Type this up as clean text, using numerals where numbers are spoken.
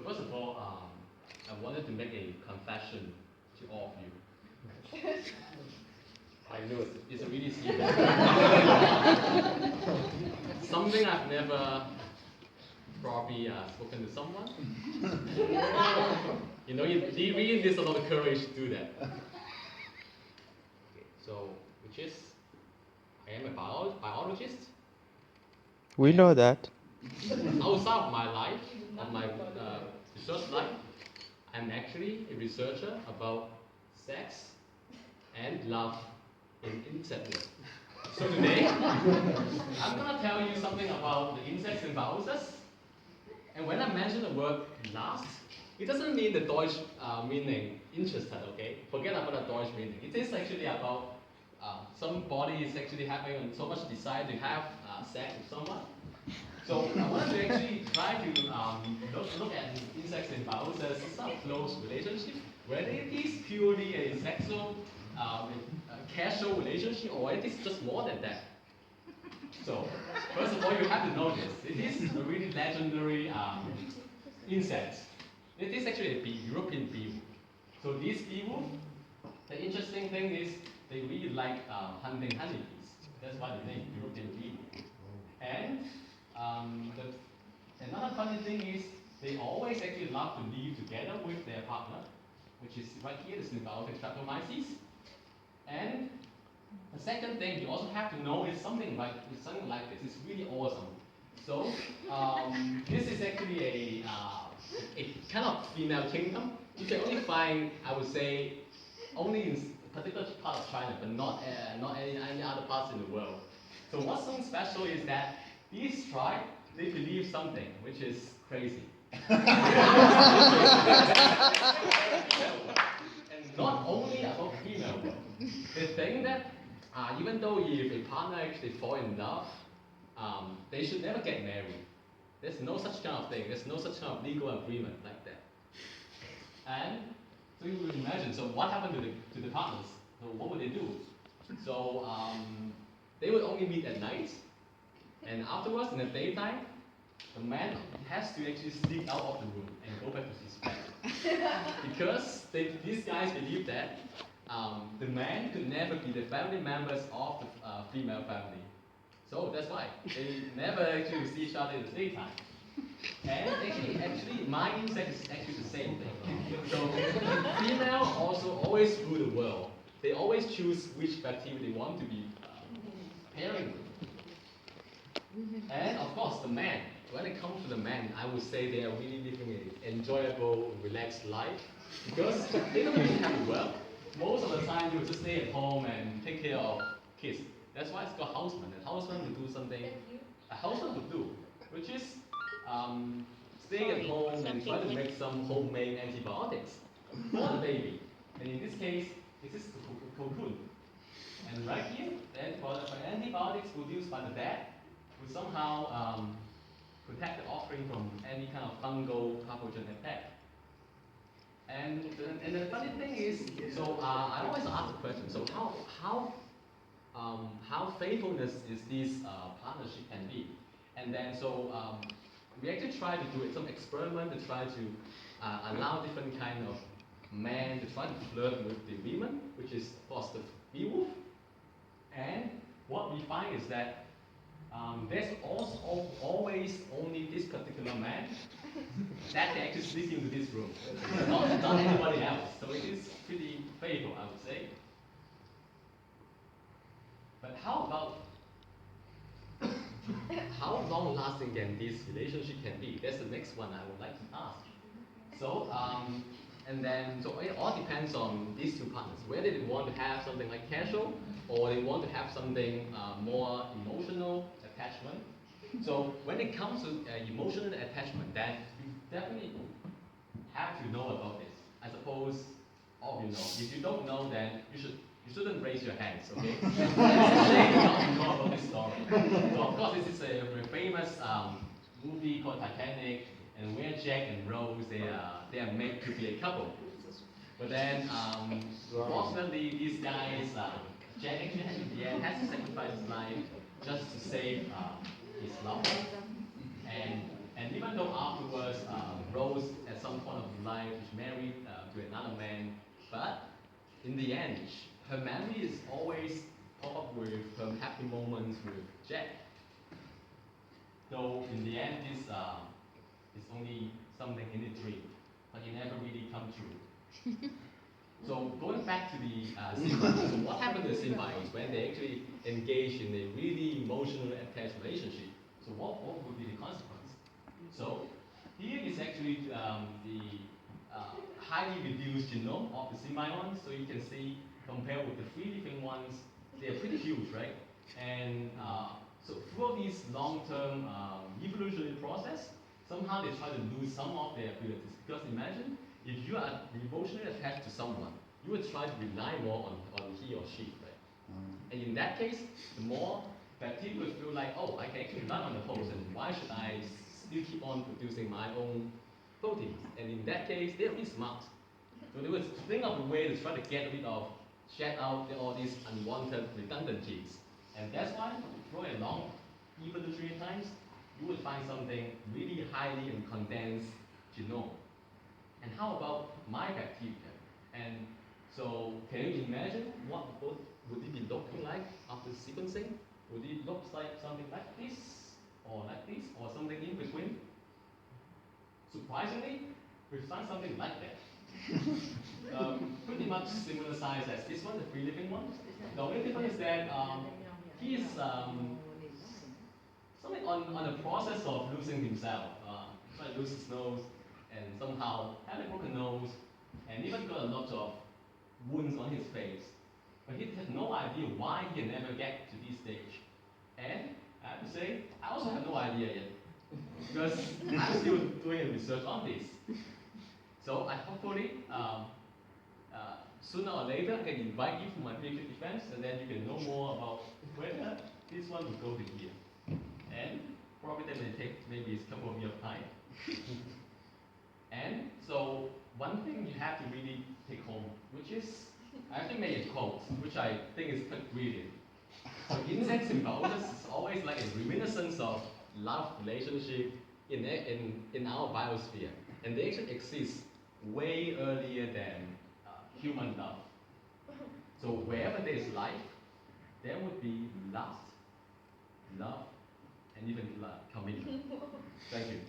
first of all, I wanted to make a confession to all of you. I know it's a really serious. Something I've never probably spoken to someone. You know, you really need a lot of courage to do that. So, which is, I am a biologist. We know that. Outside of my life, of my research life, I'm actually a researcher about sex and love in insects. So today, I'm going to tell you something about the insect symbiosis. And when I mention the word last, it doesn't mean the Deutsch meaning interested, okay? Forget about the Deutsch meaning. It is actually about somebody is actually having so much desire to have sex with someone. So I wanted to actually try to look at insect symbiosis, some close relationship, whether it is purely a sexual, casual relationship, or it is just more than that. So, first of all, you have to know this. It is a really legendary insect. It is actually a European bee. So these beetle, the interesting thing is they really like hunting honeybees. That's why the name European bee. And another funny thing is they always actually love to live together with their partner, which is right here, the symbiotic Streptomyces. And the second thing you also have to know is something like this. It's really awesome. So this is actually a kind of female kingdom. You can only find, I would say, only in a particular part of China, but not any other parts in the world. So what's so special is that these tribes, they believe something which is crazy. And not only about female, they think that even though if a partner actually fall in love, they should never get married. There's no such kind of thing. There's no such kind of legal agreement like that. And so you would imagine, so what happened to the partners? So what would they do? So they would only meet at night, and afterwards, in the daytime, the man has to actually sneak out of the room and go back to his bed. Because these guys believe that the man could never be the family members of the female family. So that's why they never actually see each other in the daytime. And actually, my insect is actually the same thing. So female also always rule the world. They always choose which bacteria they want to be pairing with. And of course, the man. When it comes to the man, I would say they are really living an enjoyable, relaxed life because they don't really have to work. Most of the time, you just stay at home and take care of kids. That's why it's called houseman. And houseman would do something a houseman would do, which is stay at home and try to make some homemade antibiotics for the baby. And in this case, this is the cocoon. And right here, then for antibiotics produced by the dad, will somehow protect the offspring from any kind of fungal pathogen attack. And the funny thing is, so I always ask the question, so how faithfulness is this partnership can be? And then so we actually try to do some experiment to try to allow different kind of men to try to flirt with the women, which is of course the bee wolf. And what we find is that there's also always only this particular man that can actually sneak into this room, not anybody else. So it is pretty faithful, I would say. But how long lasting can this relationship can be? That's the next one I would like to ask. So so it all depends on these two partners, whether they want to have something like casual or they want to have something more emotional attachment. So when it comes to emotional attachment, then you definitely have to know about this. I suppose all of you know. If you don't know, then you shouldn't raise your hands, okay? It's a shame not to know about this story. So of course this is a very famous movie called Titanic, and where Jack and Rose they are made to be a couple. But then fortunately these guys Jack actually in the end has to sacrifice his life just to save his lover. And And even though afterwards Rose at some point of life is married to another man, but in the end, her memory is always pop up with her happy moments with Jack. Though in the end, this is only something in a dream, but it never really come true. So going back to the symbiotes, so what happened to the symbiotes when they actually engage in a really emotional attached relationship? So what would be the consequence? So here is actually the highly reduced genome of the symbionts. So you can see, compared with the free living ones, they're pretty huge, right? And so through this long-term evolutionary process, somehow they try to lose some of their abilities. Because imagine if you are emotionally attached to someone, you would try to rely more on he or she, right? And in that case, the more bacteria will feel like, oh, I can actually rely on the host, and why should I still keep on producing my own proteins? And in that case, they're really smart. So they would think of a way to try to get rid of, shed out all these unwanted redundant genes. And that's why, through a long evolutionary times, you would find something really highly and condensed genome. And how about my bacteria? And so, can you imagine what would it be looking like after sequencing? Would it look like something like this, or something in between? Surprisingly, we found something like that. Pretty much similar size as this one, the free living one. The only difference is that he is something on the process of losing himself. Trying to lose his nose, and somehow had a broken nose, and even got a lot of wounds on his face. But he had no idea why he can never get to this stage. And I have to say, I also have no idea yet, because I'm still doing research on this. So I hopefully, sooner or later, I can invite you to my future events, and then you can know more about whether this one will go to here. And probably that may take maybe a couple of years time. And so one thing you have to really take home, which is, I actually made a quote, which I think is quite brilliant. So insect symbiosis is always like a reminiscence of love relationship in our biosphere. And they actually exist way earlier than human love. So wherever there is life, there would be lust, love, and even commitment. Thank you.